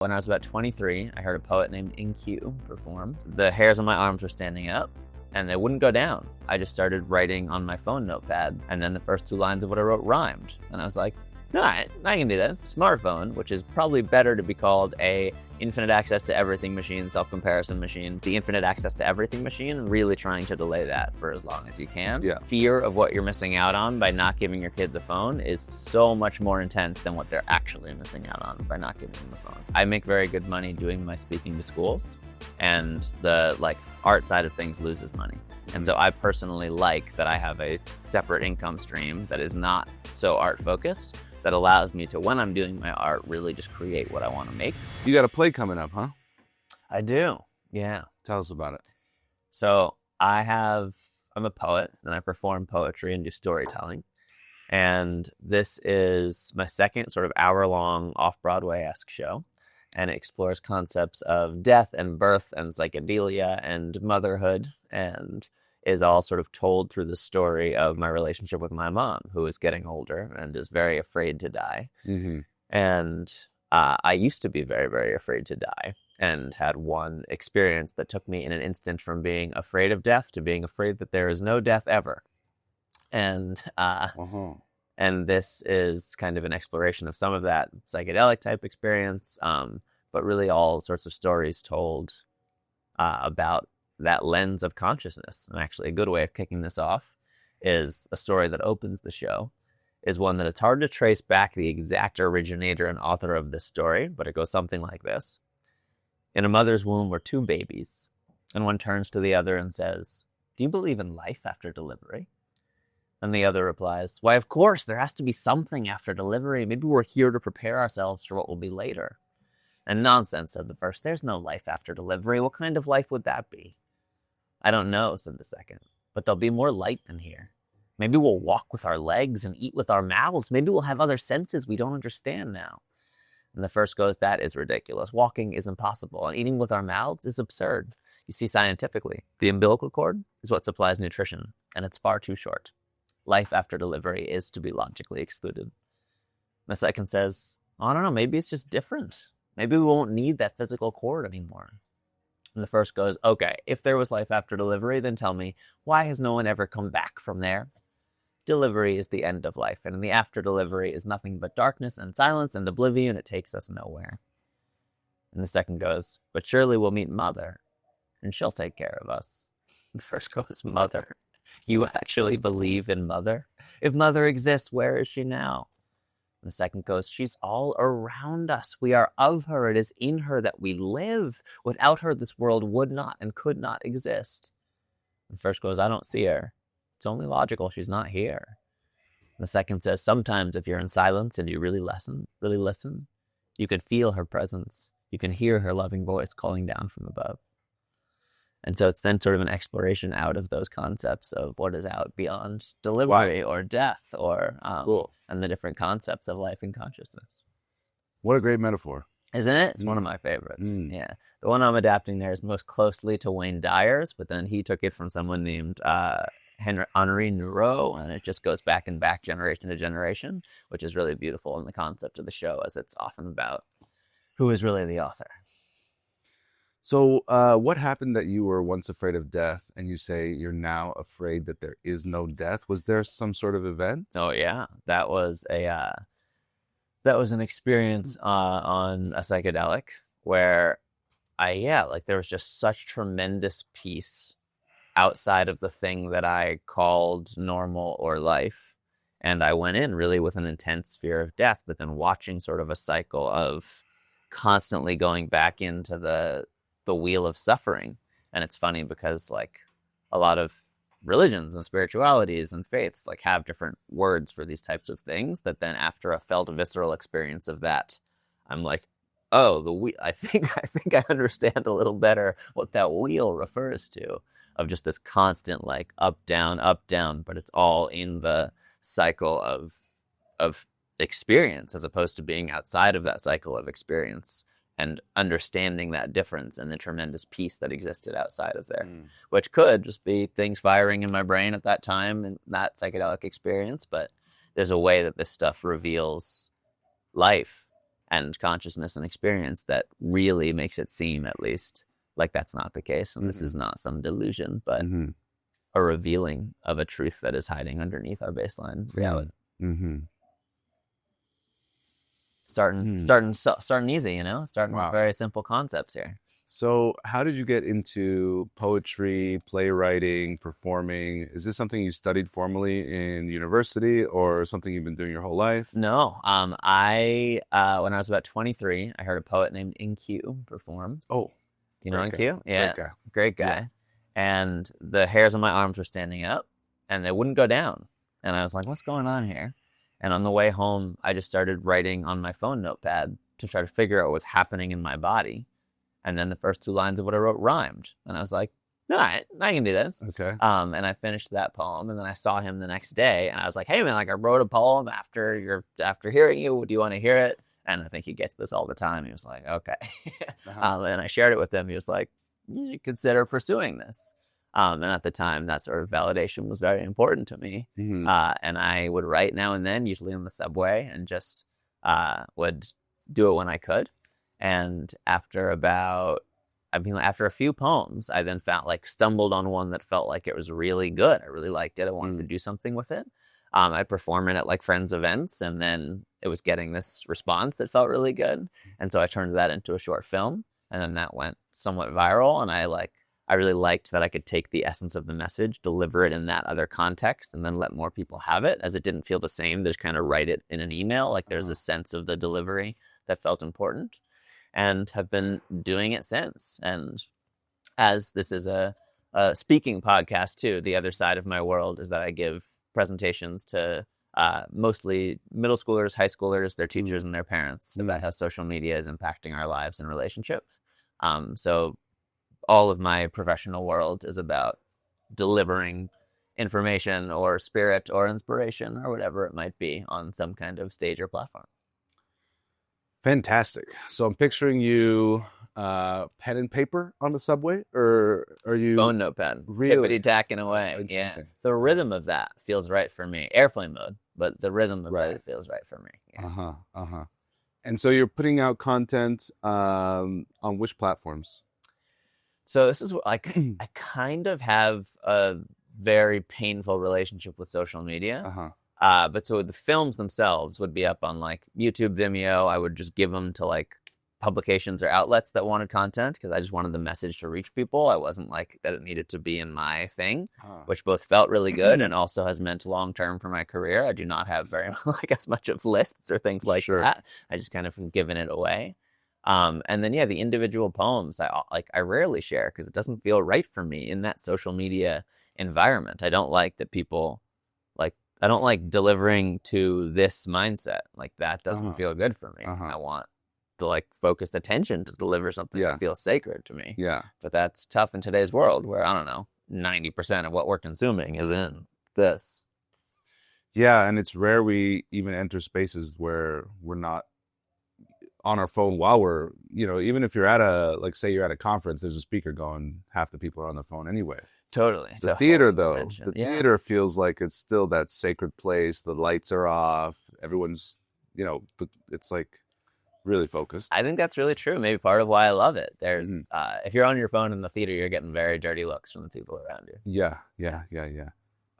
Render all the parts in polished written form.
When I was about 23, I heard a poet named InQ perform. The hairs on my arms were standing up, and they wouldn't go down. I just started writing on my phone notepad, and then the first two lines of what I wrote rhymed. And I was like, all right, I can do this. Smartphone, which is probably better to be called a infinite access to everything machine, self-comparison machine. The infinite access to everything machine, really trying to delay that for as long as you can. Yeah. Fear of what you're missing out on by not giving your kids a phone is so much more intense than what they're actually missing out on by not giving them a phone. I make very good money doing my speaking to schools, and the art side of things loses money. And so I personally like that I have a separate income stream that is not so art focused, that allows me to, when I'm doing my art, really just create what I want to make. You got a play coming up, huh? I do, yeah. Tell us about it. So I'm a poet, and I perform poetry and do storytelling. And this is my second sort of hour-long Off-Broadway-esque show. And it explores concepts of death and birth and psychedelia and motherhood, and is all sort of told through the story of my relationship with my mom, who is getting older and is very afraid to die. Mm-hmm. And I used to be very, very afraid to die, and had one experience that took me in an instant from being afraid of death to being afraid that there is no death ever. And and this is kind of an exploration of some of that psychedelic type experience, but really all sorts of stories told about that lens of consciousness. And actually a good way of kicking this off is a story that opens the show, is one that it's hard to trace back the exact originator and author of this story, but it goes something like this. In a mother's womb were two babies, and one turns to the other and says, "Do you believe in life after delivery?" And the other replies, "Why, of course, there has to be something after delivery. Maybe we're here to prepare ourselves for what will be later." "And nonsense," said the first. "There's no life after delivery. What kind of life would that be?" "I don't know," said the second, "but there'll be more light than here. Maybe we'll walk with our legs and eat with our mouths. Maybe we'll have other senses we don't understand now." And the first goes, "That is ridiculous. Walking is impossible, and eating with our mouths is absurd. You see, scientifically, the umbilical cord is what supplies nutrition, and it's far too short. Life after delivery is to be logically excluded." The second says, "I don't know, maybe it's just different. Maybe we won't need that physical cord anymore." And the first goes, "Okay, if there was life after delivery, then tell me, why has no one ever come back from there? Delivery is the end of life, and in the after delivery is nothing but darkness and silence and oblivion. It takes us nowhere." And the second goes, "But surely we'll meet Mother, and she'll take care of us." The first goes, "Mother? You actually believe in Mother? If Mother exists, where is she now?" And the second goes, "She's all around us. We are of her. It is in her that we live. Without her, this world would not and could not exist." And the first goes, "I don't see her. It's only logical she's not here." And the second says, "Sometimes if you're in silence and you really listen, you can feel her presence. You can hear her loving voice calling down from above." And so it's then sort of an exploration out of those concepts of what is out beyond delivery or death, or Cool. and the different concepts of life and consciousness. What a great metaphor. Isn't it? It's one of my favorites. Yeah. The one I'm adapting there is most closely to Wayne Dyer's, but then he took it from someone named Henri Noureau, and it just goes back and back generation to generation, which is really beautiful in the concept of the show, as it's often about who is really the author. So what happened that you were once afraid of death, and you say you're now afraid that there is no death? Was there some sort of event? Oh yeah, that was an experience on a psychedelic where there was just such tremendous peace outside of the thing that I called normal or life. And I went in really with an intense fear of death, but then watching sort of a cycle of constantly going back into the wheel of suffering. And it's funny because a lot of religions and spiritualities and faiths have different words for these types of things, that then after I felt a visceral experience of that, I'm like, oh, the wheel. I think I understand a little better what that wheel refers to, of just this constant up, down, but it's all in the cycle of experience, as opposed to being outside of that cycle of experience and understanding that difference and the tremendous peace that existed outside of there, which could just be things firing in my brain at that time and that psychedelic experience. But there's a way that this stuff reveals life and consciousness and experience that really makes it seem, at least, like that's not the case. And this is not some delusion, but a revealing of a truth that is hiding underneath our baseline reality. Starting easy, you know, starting with very simple concepts here. So how did you get into poetry, playwriting, performing? Is this something you studied formally in university or something you've been doing your whole life? No. I when I was about 23, I heard a poet named InQ perform. Oh. You know InQ? Yeah. Great guy. Yeah. And the hairs on my arms were standing up and they wouldn't go down. And I was like, what's going on here? And on the way home, I just started writing on my phone notepad to try to figure out what was happening in my body. And then the first 2 lines of what I wrote rhymed. And I was like, all right, I can do this. Okay. And I finished that poem. And then I saw him the next day. And I was like, hey, man, like I wrote a poem after hearing you. Do you want to hear it? And I think he gets this all the time. He was like, okay. And I shared it with him. He was like, you should consider pursuing this. And at the time, that sort of validation was very important to me. And I would write now and then, usually on the subway, and just would do it when I could. And after a few poems, I then stumbled on one that felt like it was really good. I really liked it. I wanted to do something with it. I perform it at like friends' events, and then it was getting this response that felt really good. And so I turned that into a short film, and then that went somewhat viral. And I really liked that I could take the essence of the message, deliver it in that other context, and then let more people have it, as it didn't feel the same. Just kind of write it in an email. Like there's a sense of the delivery that felt important, and have been doing it since. And as this is a speaking podcast too, the other side of my world is that I give presentations to mostly middle schoolers, high schoolers, their teachers, and their parents about how social media is impacting our lives and relationships. So all of my professional world is about delivering information or spirit or inspiration or whatever it might be on some kind of stage or platform. Fantastic. So I'm picturing you pen and paper on the subway, or are you phone notepad, really tippity-tacking away? Yeah, the rhythm of that feels right for me. Airplane mode, but the rhythm of it feels right for me. Yeah. And so you're putting out content on which platforms? So this is like I kind of have a very painful relationship with social media. But so the films themselves would be up on like YouTube, Vimeo. I would just give them to like publications or outlets that wanted content because I just wanted the message to reach people. I wasn't like that it needed to be in my thing, which both felt really good and also has meant long term for my career. I do not have very like as much of lists or things like that. I just kind of given it away. And then the individual poems I rarely share because it doesn't feel right for me in that social media environment. I don't like that people I don't like delivering to this mindset. Like that doesn't feel good for me. I want the like focused attention to deliver something that feels sacred to me. Yeah. But that's tough in today's world where, I don't know, 90% of what we're consuming is in this. Yeah. And it's rare we even enter spaces where we're not on our phone while we're, even if you're at say you're at a conference, there's a speaker going, half the people are on their phone anyway. Totally. The theater, though, theater feels like it's still that sacred place. The lights are off. Everyone's, it's like really focused. I think that's really true. Maybe part of why I love it. There's, if you're on your phone in the theater, you're getting very dirty looks from the people around you. Yeah.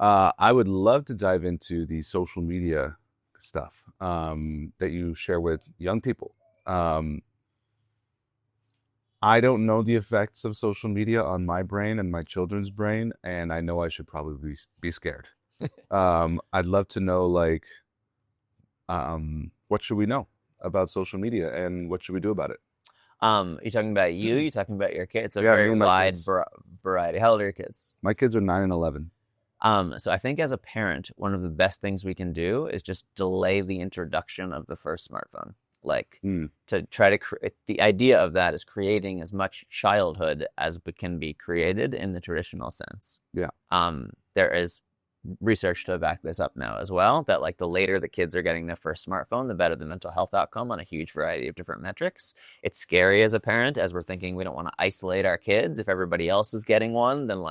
I would love to dive into the social media stuff that you share with young people. I don't know the effects of social media on my brain and my children's brain, and I know I should probably be scared. I'd love to know, what should we know about social media, and what should we do about it? You talking about you? You talking about your kids? It's a very wide variety. How old are your kids? My kids are 9 and 11. So I think as a parent, one of the best things we can do is just delay the introduction of the first smartphone. To try to create, the idea of that is creating as much childhood as can be created in the traditional sense. Yeah. There is research to back this up now as well, that the later the kids are getting their first smartphone, the better the mental health outcome on a huge variety of different metrics. It's scary as a parent, as we're thinking we don't want to isolate our kids. If everybody else is getting one, then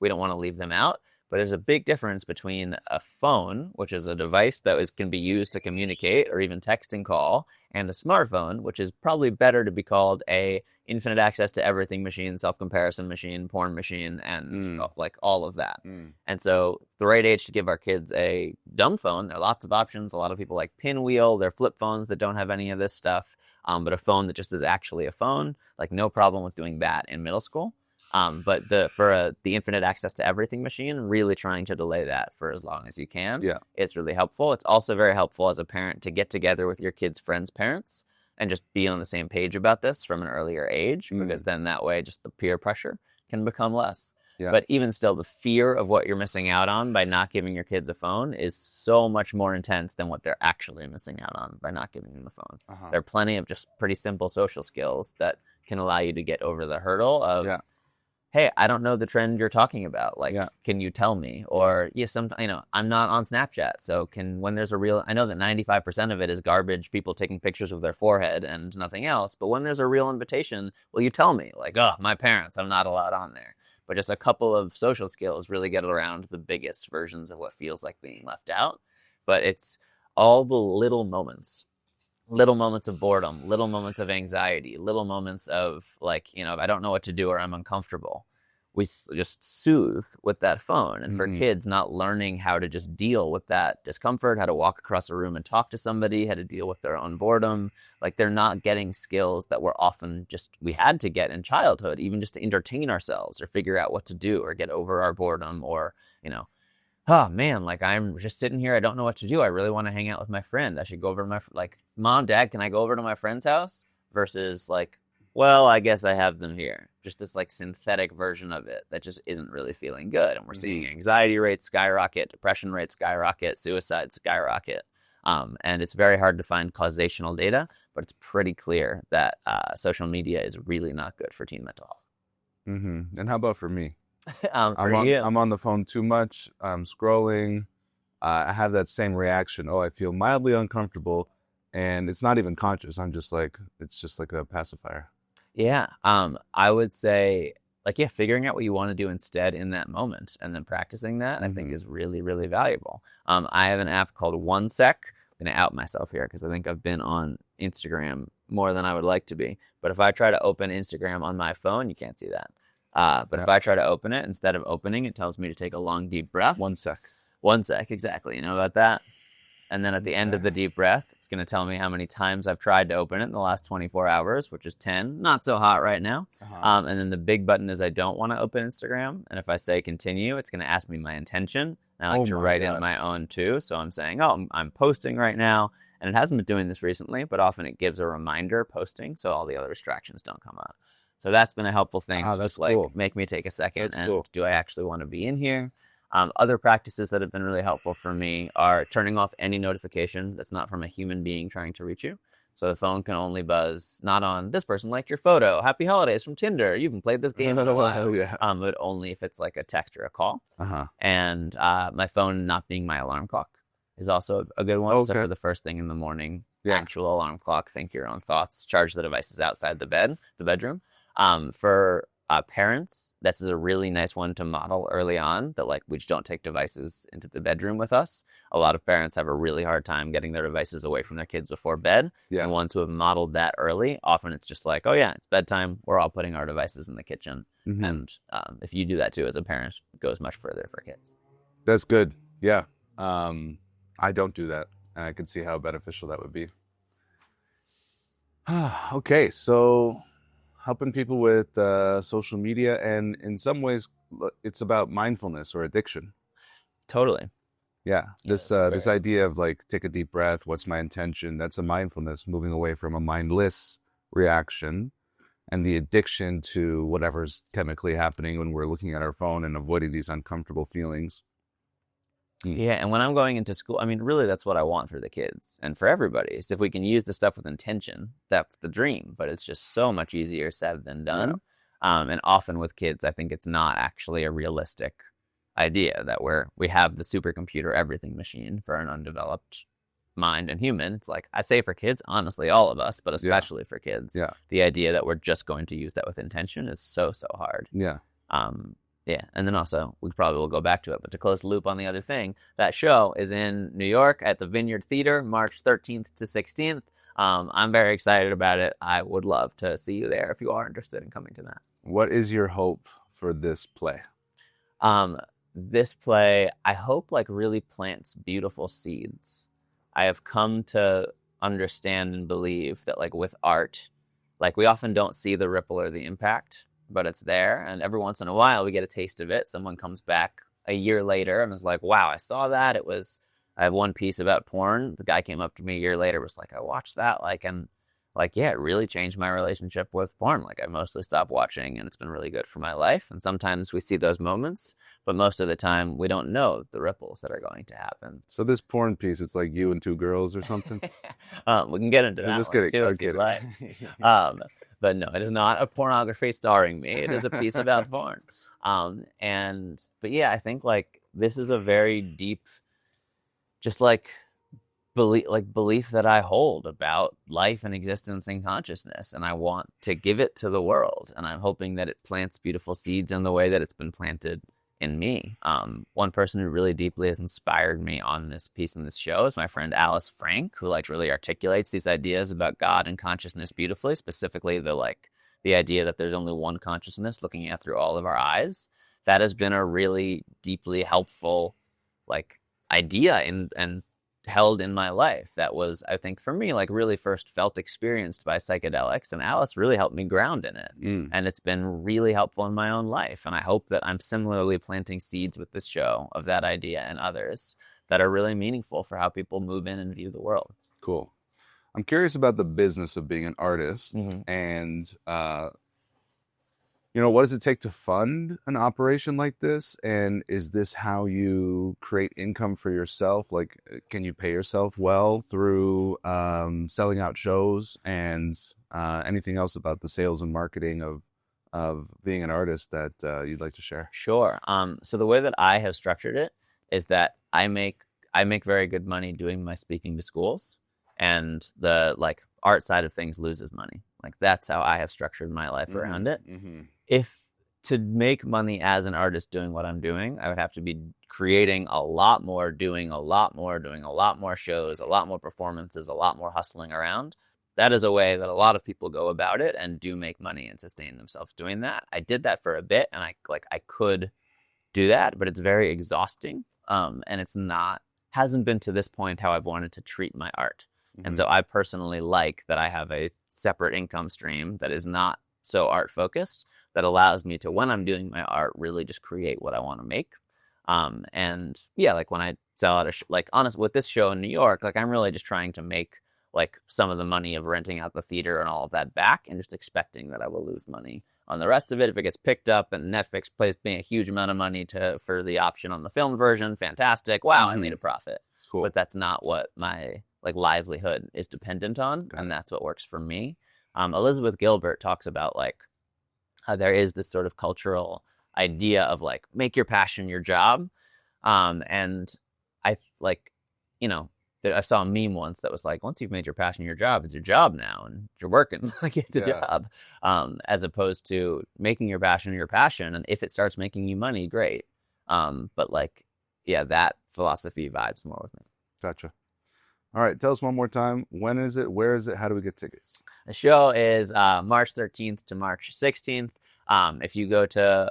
we don't want to leave them out. But there's a big difference between a phone, which is a device that can be used to communicate or even text and call, and a smartphone, which is probably better to be called a infinite access to everything machine, self-comparison machine, porn machine, and like all of that. And so the right age to give our kids a dumb phone, there are lots of options. A lot of people like Pinwheel. They're flip phones that don't have any of this stuff, but a phone that just is actually a phone, like no problem with doing that in middle school. But the infinite access to everything machine, really trying to delay that for as long as you can. Yeah. It's really helpful. It's also very helpful as a parent to get together with your kids' friends' parents and just be on the same page about this from an earlier age, because then that way just the peer pressure can become less. Yeah. But even still, the fear of what you're missing out on by not giving your kids a phone is so much more intense than what they're actually missing out on by not giving them the phone. There are plenty of just pretty simple social skills that can allow you to get over the hurdle of, hey, I don't know the trend you're talking about. Like, can you tell me? Or, I'm not on Snapchat. So when there's a real, I know that 95% of it is garbage, people taking pictures of their forehead and nothing else. But when there's a real invitation, will you tell me? Like, oh, my parents, I'm not allowed on there. But just a couple of social skills really get around the biggest versions of what feels like being left out. But it's all the little moments of boredom, little moments of anxiety, little moments of like, if I don't know what to do or I'm uncomfortable, we just soothe with that phone. And for kids, not learning how to just deal with that discomfort, how to walk across a room and talk to somebody, how to deal with their own boredom, like they're not getting skills that we had to get in childhood, even just to entertain ourselves or figure out what to do or get over our boredom or, oh man, like I'm just sitting here. I don't know what to do. I really want to hang out with my friend. I should go over to Mom, Dad, can I go over to my friend's house? Versus like, well, I guess I have them here. Just this like synthetic version of it that just isn't really feeling good. And we're seeing anxiety rates skyrocket, depression rates skyrocket, suicide skyrocket. And it's very hard to find causational data, but it's pretty clear that social media is really not good for teen mental health. And how about for me? I'm on the phone too much. I'm scrolling. I have that same reaction. Oh, I feel mildly uncomfortable, and it's not even conscious. I'm just like, it's just like a pacifier. Yeah. I would say figuring out what you want to do instead in that moment and then practicing that, I think is really, really valuable. I have an app called OneSec. I'm going to out myself here because I think I've been on Instagram more than I would like to be. But if I try to open Instagram on my phone, you can't see that. But if I try to open it, instead of opening, it tells me to take a long, deep breath. 1 sec. 1 sec, exactly. You know about that? And then at the end of the deep breath, it's going to tell me how many times I've tried to open it in the last 24 hours, which is 10. Not so hot right now. And then the big button is I don't want to open Instagram. And if I say continue, it's going to ask me my intention. And I like to write in my own too. So I'm saying, I'm posting right now. And it hasn't been doing this recently, but often it gives a reminder posting so all the other distractions don't come up. So that's been a helpful thing to just cool. Make me take a second do I actually want to be in here? Other practices that have been really helpful for me are turning off any notification that's not from a human being trying to reach you. So the phone can only buzz not on this person liked your photo, happy holidays from Tinder, you haven't played this game in a while, but only if it's like a text or a call. And my phone not being my alarm clock is also a good one. So for the first thing in the morning, actual alarm clock, think your own thoughts, charge the devices outside the bedroom. For parents, that's a really nice one to model early on, that we just don't take devices into the bedroom with us. A lot of parents have a really hard time getting their devices away from their kids before bed. And ones who have modeled that early, often it's just like, oh yeah, it's bedtime. We're all putting our devices in the kitchen. And if you do that too as a parent, it goes much further for kids. That's good. Yeah. I don't do that, and I can see how beneficial that would be. Okay, so helping people with social media, and in some ways it's about mindfulness or addiction. Totally. Yeah, this idea of take a deep breath, what's my intention? That's a mindfulness, moving away from a mindless reaction and the addiction to whatever's chemically happening when we're looking at our phone and avoiding these uncomfortable feelings. Yeah, and when I'm going into school, really that's what I want for the kids and for everybody, is if we can use the stuff with intention, that's the dream, but it's just so much easier said than done. And often with kids, I think it's not actually a realistic idea that we have the supercomputer everything machine for an undeveloped mind and human. It's I say for kids, honestly, all of us, but especially for kids, the idea that we're just going to use that with intention is so hard. Yeah, and then also we probably will go back to it, but to close the loop on the other thing, that show is in New York at the Vineyard Theater, March 13th to 16th. I'm very excited about it. I would love to see you there if you are interested in coming to that. What is your hope for this play? This play, I hope, like really plants beautiful seeds. I have come to understand and believe that, like with art, like we often don't see the ripple or the impact, but it's there. And every once in a while we get a taste of it. Someone comes back a year later and is like, wow, I saw that. I have one piece about porn. The guy came up to me a year later, was like, I watched that. Yeah, it really changed my relationship with porn. Like I mostly stopped watching and it's been really good for my life. And sometimes we see those moments, but most of the time we don't know the ripples that are going to happen. So this porn piece, it's like you and two girls or something? We can get into that just one kidding. too if you like. But no, it is not a pornography starring me. It is a piece about porn. But yeah, I think like this is a very deep, just like belief that I hold about life and existence and consciousness, and I want to give it to the world, and I'm hoping that it plants beautiful seeds in the way that it's been planted in me. One person who really deeply has inspired me on this piece in this show is my friend Alice Frank, who like really articulates these ideas about God and consciousness beautifully, specifically the idea that there's only one consciousness looking at through all of our eyes. That has been a really deeply helpful like idea and held in my life. That was, I think, for me, like really first felt experienced by psychedelics, and Alice really helped me ground in it. And it's been really helpful in my own life. And I hope that I'm similarly planting seeds with this show of that idea and others that are really meaningful for how people move in and view the world. Cool. I'm curious about the business of being an artist and what does it take to fund an operation like this? And is this how you create income for yourself? Like, can you pay yourself well through selling out shows and anything else about the sales and marketing of being an artist that you'd like to share? Sure. So the way that I have structured it is that I make very good money doing my speaking to schools, and the like art side of things loses money. Like that's how I have structured my life around it. If to make money as an artist doing what I'm doing, I would have to be creating a lot more, doing a lot more shows, a lot more performances, a lot more hustling around. That is a way that a lot of people go about it and do make money and sustain themselves doing that. I did that for a bit, and I could do that, but it's very exhausting. And it's hasn't been to this point how I've wanted to treat my art. And so I personally like that I have a separate income stream that is not so art focused, that allows me to, when I'm doing my art, really just create what I want to make. And yeah, like when I sell out honest with this show in New York, like I'm really just trying to make like some of the money of renting out the theater and all of that back, and just expecting that I will lose money on the rest of it. If it gets picked up and Netflix pays me a huge amount of money for the option on the film version, fantastic. Wow, I made a profit. Cool. But that's not what my like livelihood is dependent on, and that's what works for me. Elizabeth Gilbert talks about like how there is this sort of cultural idea of like make your passion your job, and I like, I saw a meme once that was like, once you've made your passion your job, it's your job now, and you're working like it's a job, as opposed to making your passion your passion, and if it starts making you money, great. But like, yeah, that philosophy vibes more with me. Gotcha. All right, tell us one more time. When is it? Where is it? How do we get tickets? The show is March 13th to March 16th. If you go to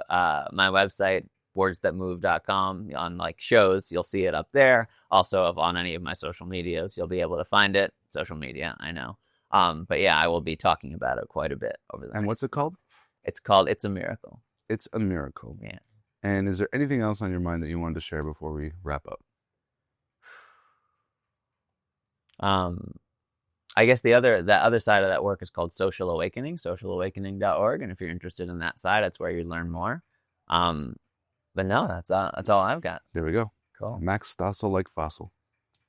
my website, wordsthatmove.com, on like shows, you'll see it up there. Also, on any of my social medias, you'll be able to find it. Social media, I know. But yeah, I will be talking about it quite a bit over the And what's it called? It's called It's a Miracle. It's a Miracle. Yeah. And is there anything else on your mind that you wanted to share before we wrap up? I guess that other side of that work is called Social Awakening, socialawakening.org. And if you're interested in that side, that's where you learn more. But no, that's all I've got. There we go. Cool. Max Stossel like fossil.